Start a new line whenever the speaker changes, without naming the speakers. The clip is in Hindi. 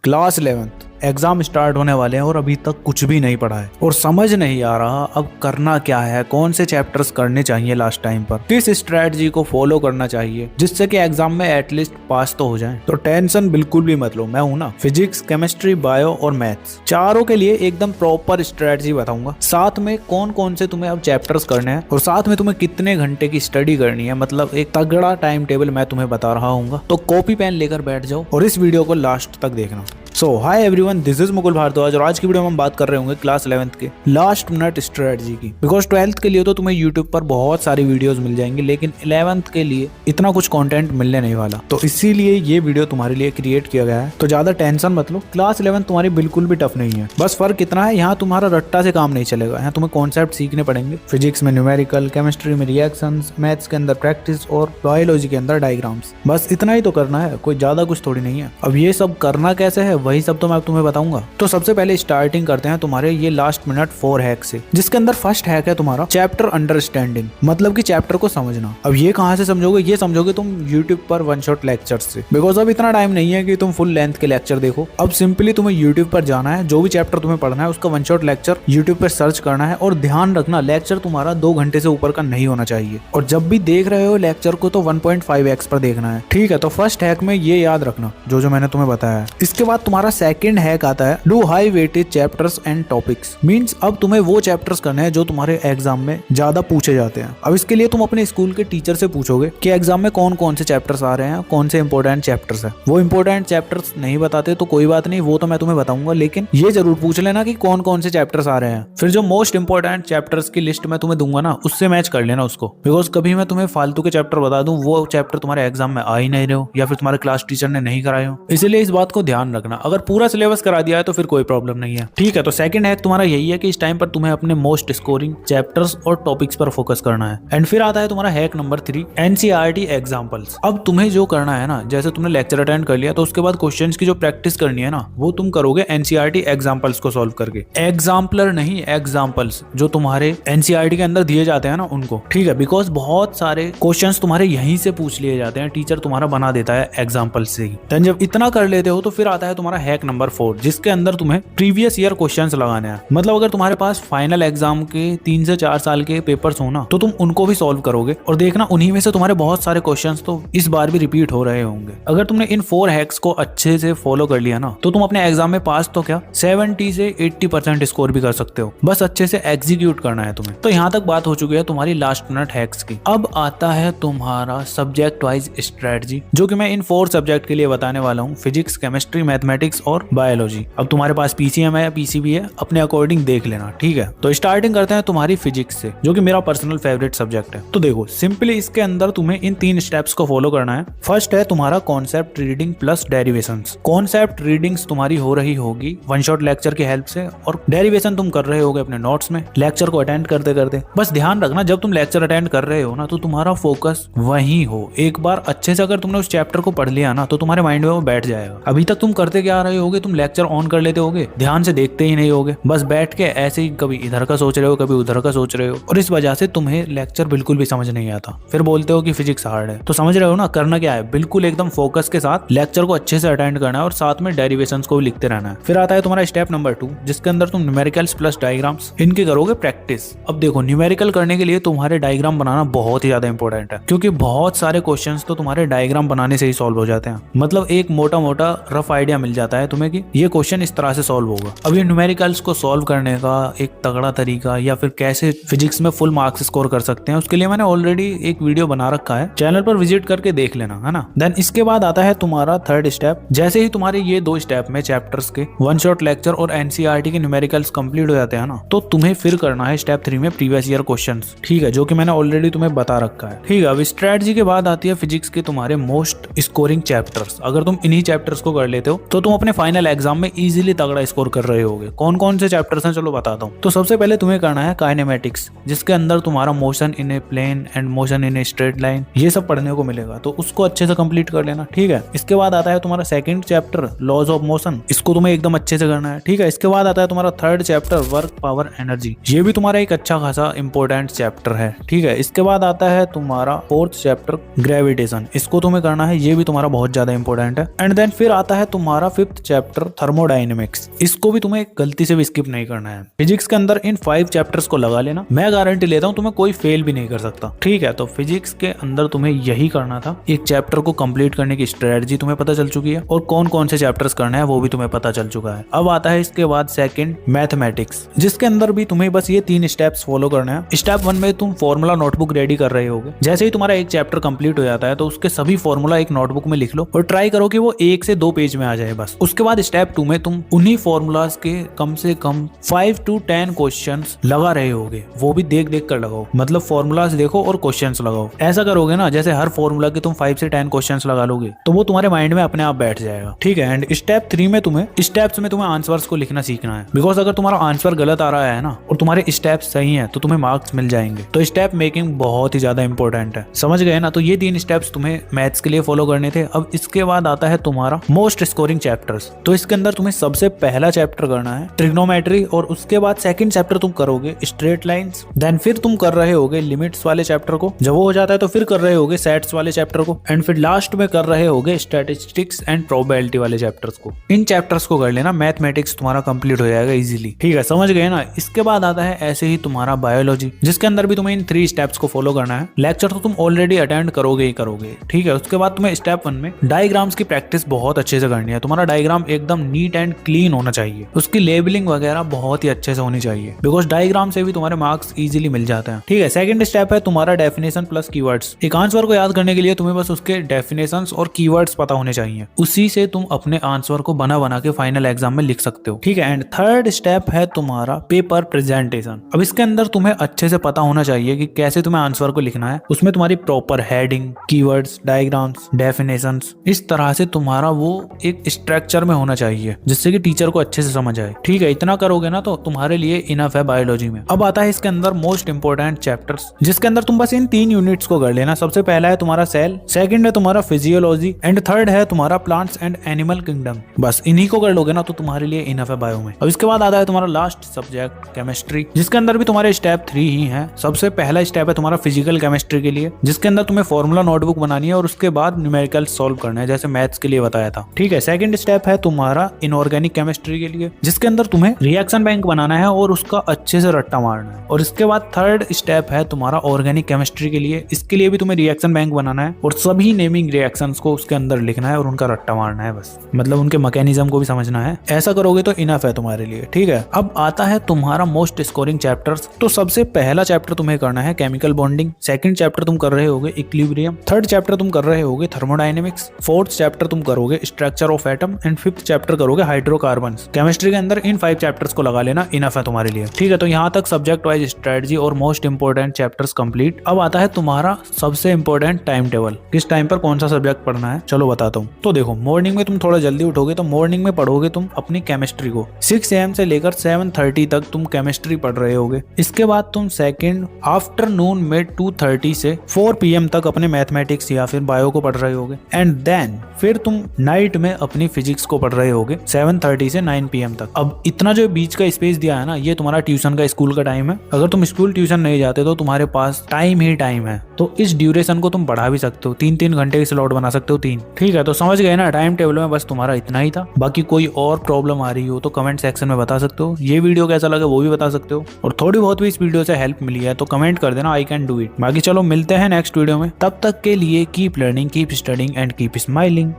क्लास 11th एग्जाम स्टार्ट होने वाले हैं और अभी तक कुछ भी नहीं पढ़ा है और समझ नहीं आ रहा अब करना क्या है, कौन से चैप्टर्स करने चाहिए लास्ट टाइम पर, किस स्ट्रेटजी को फॉलो करना चाहिए जिससे कि एग्जाम में एटलीस्ट पास तो हो जाए। तो टेंशन बिल्कुल भी मत लो, मैं हूं ना। फिजिक्स, केमिस्ट्री, बायो और मैथ्स चारों के लिए एकदम प्रॉपर स्ट्रेटजी बताऊंगा, साथ में कौन कौन से तुम्हें अब चैप्टर्स करने हैं और साथ में तुम्हें कितने घंटे की स्टडी करनी है। मतलब एक तगड़ा टाइम टेबल मैं तुम्हें बता रहा हूँ, तो कॉपी पेन लेकर बैठ जाओ और इस वीडियो को लास्ट तक देखना। So hi everyone, this is Mukul Bhardwaj और आज की वीडियो में हम बात कर रहे होंगे क्लास 11th के लास्ट मिनट स्ट्रेटजी की। बिकॉज 12th के लिए तो तुम्हें यूट्यूब पर बहुत सारी वीडियोस मिल जाएंगी, लेकिन 11th के लिए इतना कुछ कंटेंट मिलने नहीं वाला, तो इसीलिए ये वीडियो तुम्हारे लिए क्रिएट किया गया है। तो ज्यादा टेंशन मत लो, क्लास 11th तुम्हारी बिल्कुल भी टफ नहीं है। बस फर्क इतना है, यहाँ तुम्हारा रट्टा से काम नहीं चलेगा, यहाँ तुम्हें कॉन्सेप्ट सीखने पड़ेंगे। फिजिक्स में न्यूमेरिकल, केमिस्ट्री में रिएक्शंस, मैथ्स के अंदर प्रैक्टिस और बायोलॉजी के अंदर डायग्राम्स। बस इतना ही तो करना है, कोई ज्यादा कुछ थोड़ी नहीं है। अब ये सब करना कैसे है वही सब तो मैं तुम्हें बताऊंगा। तो सबसे पहले स्टार्टिंग करते हैं तुम्हारे ये लास्ट मिनट 4 हैक से, जिसके अंदर फर्स्ट हैक है तुम्हारा चैप्टर अंडरस्टैंडिंग, मतलब कि चैप्टर को समझना। अब ये कहाँ से समझोगे? ये समझोगे तुम यूट्यूब पर वन शॉट लेक्चर से। बिकॉज अब इतना टाइम नहीं है कि तुम फुल लेंथ के लेक्चर देखो। अब सिंपली तुम्हें यूट्यूब पर जाना है, जो भी चैप्टर तुम्हें पढ़ना है उसका वन शॉट लेक्चर यूट्यूब पर सर्च करना है। और ध्यान रखना, लेक्चर तुम्हारा 2 घंटे से ऊपर का नहीं होना चाहिए। और जब भी देख रहे हो लेक्चर को तो 1.5x पर देखना है, ठीक है? तो फर्स्ट हैक में ये याद रखना जो मैंने तुम्हें बताया है। इसके बाद तुम्हारा सेकंड हैक आता है do high weightage chapters and topics. Means अब तुम्हें वो चैप्टर्स करने हैं जो तुम्हारे एग्जाम में ज्यादा पूछे जाते हैं। अब इसके लिए तुम अपने स्कूल के टीचर से पूछोगे कि एग्जाम में कौन कौन से चैप्टर्स आ रहे हैं, कौन से इंपॉर्टेंट चैप्टर्स है। वो इंपॉर्टेंट चैप्टर्स नहीं बताते तो कोई बात नहीं, वो तो मैं तुम्हें बताऊंगा, लेकिन ये जरूर पूछ लेना कि कौन कौन से चैप्टर्स आ रहे हैं। फिर जो मोस्ट इंपॉर्टेंट चैप्टर्स की लिस्ट मैं तुम्हें दूंगा ना, उससे मैच कर लेना उसको। बिकॉज कभी मैं तुम्हें फालतू के चैप्टर बता दूं, वो चैप्टर तुम्हारे एग्जाम में आ ही नहीं रहे हो या फिर तुम्हारे क्लास टीचर ने नहीं कराए हो। इसलिए इस बात को ध्यान रखना। अगर पूरा सिलेबस करा दिया है तो फिर कोई प्रॉब्लम नहीं है, ठीक है? तो सेकंड हैक तुम्हारा यही है कि इस टाइम पर तुम्हें अपने मोस्ट स्कोरिंग चैप्टर्स और टॉपिक्स पर फोकस करना है। एंड फिर आता है तुम्हारा हैक नंबर 3, एनसीईआरटी एग्जाम्पल्स। अब तुम्हें जो करना है ना, जैसे तुमने लेक्चर अटेंड कर लिया तो उसके बाद क्वेश्चंस की जो प्रैक्टिस करनी है ना, वो तुम करोगे एनसीईआरटी एग्जाम्पल्स को सॉल्व करके। एग्जाम्पलर नहीं, एग्जाम्पल्स जो तुम्हारे एनसीईआरटी के अंदर दिए जाते हैं ना उनको, ठीक है? बिकॉज बहुत सारे क्वेश्चंस तुम्हारे यहीं से पूछ लिए जाते हैं, टीचर तुम्हारा बना देता है एग्जाम्पल से ही। देन जब इतना कर लेते हो तो फिर आता है तुम्हारा हैक नंबर 4, जिसके अंदर तुम्हें प्रीवियस ईयर क्वेश्चंस लगाने हैं। मतलब अगर तुम्हारे पास फाइनल एग्जाम के 3 से 4 साल के पेपर्स हो ना, तो तुम उनको भी सॉल्व करोगे और देखना उन्हीं में से तुम्हारे बहुत सारे क्वेश्चंस तो इस बार भी रिपीट हो रहे होंगे। अगर तुमने इन 4 हैक्स को अच्छे से फॉलो कर लिया ना, तो तुम अपने एग्जाम में पास तो क्या 70 से 80% स्कोर भी कर सकते हो। बस अच्छे से एग्जीक्यूट करना है तुम्हें। तो यहाँ तक बात हो चुकी है तुम्हारी लास्ट मिनट हैक्स की। अब आता है तुम्हारा सब्जेक्ट वाइज स्ट्रेटजी, जो कि मैं इन 4 सब्जेक्ट के लिए बताने वाला हूँ, फिजिक्स, केमिस्ट्री, मैथमेटिक्स और बायोलॉजी। अब तुम्हारे पास पीसीएम है, पीसीबी है, अपने अकॉर्डिंग देख लेना, ठीक है? तो स्टार्टिंग करते हैं तुम्हारी फिजिक्स से, जो कि मेरा पर्सनल फेवरेट सब्जेक्ट है। तो देखो सिंपली इसके अंदर तुम्हें इन 3 स्टेप्स को फॉलो करना है। फर्स्ट है तुम्हारा concept reading plus derivations. Concept readings तुम्हारी हो रही होगी वन शॉट लेक्चर की हेल्प से, और डेरिवेशन तुम कर रहे होगे अपने नोट्स में लेक्चर को अटेंड करते करते। बस ध्यान रखना, जब तुम लेक्चर अटेंड कर रहे हो ना, तो तुम्हारा फोकस वहीं हो। एक बार अच्छे से अगर तुमने उस चैप्टर को पढ़ लिया ना, तो तुम्हारे माइंड में वो बैठ जाएगा। अभी तक तुम करते क्या रहे होगे, तुम लेक्चर ऑन कर लेते होगे, ध्यान से देखते ही नहीं होगे, बस बैठ के ऐसे ही कभी इधर का सोच रहे हो, कभी उधर का सोच रहे हो, और इस वजह से तुम्हें लेक्चर बिल्कुल भी समझ नहीं आता। फिर बोलते हो कि फिजिक्स हार्ड है। तो समझ रहे हो ना, करना क्या है, बिल्कुल एकदम फोकस के साथ लेक्चर को अच्छे से अटेंड करना है और साथ में डेरिवेशंस को भी लिखते रहना है। फिर आता है तुम्हारा स्टेप नंबर 2, जिसके अंदर तुम न्यूमेरिकल्स प्लस डायग्राम्स इनके करोगे प्रैक्टिस। अब देखो न्यूमेरिकल करने के लिए तुम्हारे डायग्राम बनाना बहुत ही ज्यादा इंपॉर्टेंट है, क्योंकि बहुत सारे क्वेश्चंस तो तुम्हारे डायग्राम बनाने से ही सॉल्व हो जाते हैं। मतलब एक मोटा मोटा रफ आइडिया मिल जाता है तुम्हें कि ये क्वेश्चन इस तरह से सॉल्व होगा। अब ये न्यूमेरिकल्स को सॉल्व करने का एक तगड़ा तरीका, या फिर कैसे फिजिक्स में फुल मार्क्स स्कोर कर सकते हैं, उसके लिए मैंने ऑलरेडी एक वीडियो बना रखा है, चैनल पर विजिट करके देख लेना, है ना? देन इसके बाद आता है तुम्हारा थर्ड स्टेप। जैसे ही तुम्हारे ये 2 स्टेप में चैप्टर्स के वन शॉट लेक्चर और एनसीईआरटी के न्यूमेरिकल्स कंप्लीट हो जाते हैं ना, तो तुम्हें फिर करना है स्टेप 3 में प्रीवियस ईयर क्वेश्चंस, ठीक है? जो कि मैंने ऑलरेडी तुम्हें बता रखा है, ठीक है? अब स्ट्रेटजी के बाद आती है फिजिक्स के तुम्हारे मोस्ट स्कोरिंग चैप्टर्स। अगर तुम इन्हीं चैप्टर्स को कर लेते हो तो तुम अपने फाइनल एग्जाम में इजीली तगड़ा स्कोर कर रहे होगे। कौन कौन से चैप्टर्स हैं चलो बताता हूँ। तो सबसे पहले तुम्हें करना है काइनेमेटिक्स, जिसके अंदर तुम्हारा motion in a plane and motion in a straight line, ये सब पढ़ने को मिलेगा, तो उसको अच्छे से कंप्लीट कर लेना, ठीक है? इसके बाद आता है तुम्हारा second chapter laws of motion, इसको तुम्हें एकदम अच्छे से करना है, ठीक है? इसके बाद आता है तुम्हारा third chapter work power energy, ये भी तुम्हारा एक अच्छा खासा इंपॉर्टेंट चैप्टर है, ठीक है? इसके बाद आता है तुम्हारा फोर्थ चैप्टर ग्रेविटेशन, इसको तुम्हें करना है, ये भी तुम्हारा बहुत ज्यादा इंपॉर्टेंट है। एंड देन फिर आता है तुम्हारा 5th चैप्टर थर्मोडायनेमिक्स, इसको भी तुम्हें गलती से भी स्किप नहीं करना है। फिजिक्स के अंदर इन 5 चैप्टर्स को लगा लेना, मैं गारंटी लेता हूँ तुम्हें कोई फेल भी नहीं कर सकता। ठीक है, तो फिजिक्स के अंदर तुम्हें यही करना था। एक चैप्टर को कंप्लीट करने की स्ट्रेटजी तुम्हें पता चल चुकी है और कौन कौन से चैप्टर्स करना है वो भी तुम्हें पता चल चुका है। अब आता है इसके बाद सेकंड मैथमेटिक्स, जिसके अंदर भी तुम्हें बस ये 3 स्टेप्स फॉलो करना है। स्टेप 1 में तुम फॉर्मूला नोटबुक रेडी कर रहे होगे। जैसे ही तुम्हारा एक चैप्टर कंप्लीट हो जाता है तो उसके सभी फॉर्मूला एक नोटबुक में लिख लो और ट्राई करो कि वो 1 से 2 पेज में आ जाए बस। उसके बाद स्टेप 2 में तुम उन्हीं फॉर्मूलाज के कम से कम 5 to 10 क्वेश्चंस लगा रहे होगे, वो भी देख देख कर लगाओ। मतलब फॉर्मूलाज देखो और क्वेश्चंस लगाओ। ऐसा करोगे ना, जैसे हर फॉर्मूला के तुम 5 से 10 क्वेश्चंस लगा लोगे तो वो तुम्हारे माइंड में अपने आप बैठ जाएगा। ठीक है, एंड स्टेप 3 में तुम्हें स्टेप्स में तुम्हें आंसर्स को लिखना सीखना है। बिकॉज अगर तुम्हारा आंसर गलत आ रहा है ना और तुम्हारे स्टेप्स सही हैं तो तुम्हें मार्क्स मिल जाएंगे। तो स्टेप मेकिंग बहुत ही ज्यादा इंपॉर्टेंट है, समझ गए ना। तो ये 3 स्टेप्स तुम्हें मैथ्स के लिए फॉलो करने थे। अब इसके बाद आता है तुम्हारा मोस्ट स्कोरिंग चैप्टर्स। तो इसके अंदर तुम्हें सबसे पहला चैप्टर करना है ट्रिग्नोमेट्री, और उसके बाद सेकंड चैप्टर तुम करोगे स्ट्रेट लाइंस। देन फिर तुम कर रहे होगे लिमिट्स वाले चैप्टर को, जब वो हो जाता है तो फिर कर रहे होगे सेट्स वाले चैप्टर को, एंड फिर लास्ट में कर रहे होगे स्टैटिस्टिक्स एंड प्रोबेबिलिटी वाले चैप्टर्स को। इन चैप्टर्स को कर लेना, मैथमेटिक्स तुम्हारा कंप्लीट हो जाएगा इजीली। ठीक है, समझ गए ना। इसके बाद आता है ऐसे ही तुम्हारा बायोलॉजी, जिसके अंदर भी तुम्हें इन 3 स्टेप्स को फॉलो करना है। लेक्चर तो तुम ऑलरेडी अटेंड करोगे ही करोगे। ठीक है, उसके बाद तुम्हें स्टेप 1 में डायग्राम्स की प्रैक्टिस बहुत अच्छे से करनी है। तुम्हारा डायग्राम एकदम नीट एंड क्लीन होना चाहिए, उसकी लेबलिंग वगैरह बहुत ही अच्छे से होनी चाहिए, बिकॉज डायग्राम से भी तुम्हारे मार्क्स इजीली मिल जाते हैं। ठीक है, सेकंड स्टेप है तुम्हारा डेफिनेशन प्लस कीवर्ड्स। एक आंसर को याद करने के लिए तुम्हें बस उसके डेफिनेशंस और कीवर्ड्स पता होने चाहिए, उसी से तुम अपने आंसर को बना बना के फाइनल एग्जाम में लिख सकते हो। ठीक है, एंड थर्ड स्टेप है तुम्हारा पेपर प्रेजेंटेशन। अब इसके अंदर तुम्हें अच्छे से पता होना चाहिए कि कैसे तुम्हें आंसर को लिखना है। उसमें तुम्हारी proper heading, keywords, diagrams, definitions, इस तरह से तुम्हारा वो एक स्ट्रक्चर में होना चाहिए जिससे कि टीचर को अच्छे से समझ आए। ठीक है, इतना करोगे ना तो तुम्हारे लिए इनफ है बायोलॉजी में। अब आता है इसके अंदर मोस्ट इंपोर्टेंट चैप्टर्स, जिसके अंदर तुम बस इन 3 यूनिट्स को कर लेना। सबसे पहला है तुम्हारा सेल, सेकंड है तुम्हारा फिजियोलॉजी, एंड थर्ड है तुम्हारा प्लांट्स एंड एनिमल किंगडम। बस इन्हीं को कर लोगे ना तो तुम्हारे लिए इनफ है बायो में। अब इसके बाद आता है तुम्हारा लास्ट सब्जेक्ट केमिस्ट्री, जिसके अंदर भी तुम्हारे स्टेप 3 ही है। सबसे पहला स्टेप है तुम्हारा फिजिकल केमिस्ट्री के लिए, जिसके अंदर तुम्हें फॉर्मूला नोटबुक बनानी है और उसके बाद न्यूमेरिकल सॉल्व करना है, जैसे मैथ्स के लिए बताया था। ठीक है, सेकंड स्टेप है तुम्हारा इनऑर्गेनिक केमिस्ट्री के लिए, जिसके अंदर तुम्हें रिएक्शन बैंक बनाना है और उसका अच्छे से रट्टा मारना है। और इसके बाद थर्ड स्टेप है तुम्हारा ऑर्गेनिक केमिस्ट्री के लिए, इसके लिए भी तुम्हें रिएक्शन बैंक बनाना है और सभी नेमिंग रिएक्शंस को उसके अंदर लिखना है और उनका रट्टा मारना है बस, मतलब उनके मैकेनिज्म को भी समझना है। ऐसा करोगे तो इनफ है तुम्हारे लिए। ठीक है, अब आता है तुम्हारा मोस्ट स्कोरिंग चैप्टर्स। तो सबसे पहला चैप्टर तुम्हें करना है केमिकल बॉन्डिंग, सेकंड चैप्टर तुम कर रहे होगे इक्विलिब्रियम, थर्ड चैप्टर तुम कर रहे होगे थर्मोडायनेमिक्स, फोर्थ चैप्टर तुम करोगे structure of atom, and fifth chapter करोगे हाइड्रोकार्बन्स। केमिस्ट्री के अंदर इन 5 चैप्टर्स को लगा लेना, इनफ है तुम्हारे लिए। ठीक है, तो यहाँ तक सब्जेक्ट वाइज स्ट्रेटजी और मोस्ट इंपोर्टेंट चैप्टर्स कंप्लीट। अब आता है तुम्हारा सबसे इंपोर्टेंट टाइम टेबल, किस टाइम पर कौन सा सब्जेक्ट पढ़ना है। चलो बताता हूँ। तो देखो, मॉर्निंग में तुम थोड़ा जल्दी उठोगे तो मॉर्निंग में पढ़ोगे तुम अपनी केमिस्ट्री को। 6 AM से लेकर 7:30 तक तुम केमिस्ट्री पढ़ रहे होगे। इसके बाद तुम सेकंड आफ्टरनून में 2:30 से 4 PM तक अपने मैथमेटिक्स या फिर बायो को पढ़ रहे होगे, एंड देन फिर तुम नाइट में अपनी फिजिक्स को पढ़ रहे होगे 7:30 से 9 PM तक। अब इतना जो बीच का स्पेस दिया है ना, ये तुम्हारा ट्यूशन का स्कूल का टाइम है। अगर तुम स्कूल ट्यूशन नहीं जाते तो तुम्हारे पास टाइम ही टाइम है, तो इस ड्यूरेशन को तुम बढ़ा भी सकते हो, 3-3 घंटे की स्लॉट बना सकते हो 3। ठीक है, तो समझ गए ना, टाइम टेबल में बस तुम्हारा इतना ही था। बाकी कोई और प्रॉब्लम आ रही हो तो कमेंट सेक्शन में बता सकते हो। ये वीडियो कैसा लगा वो भी बता सकते हो, और थोड़ी बहुत भी इस वीडियो से हेल्प मिली है तो कमेंट कर देना, आई कैन डू इट। बाकी चलो मिलते हैं नेक्स्ट वीडियो में, तब तक के लिए keep learning, keep studying and keep smiling.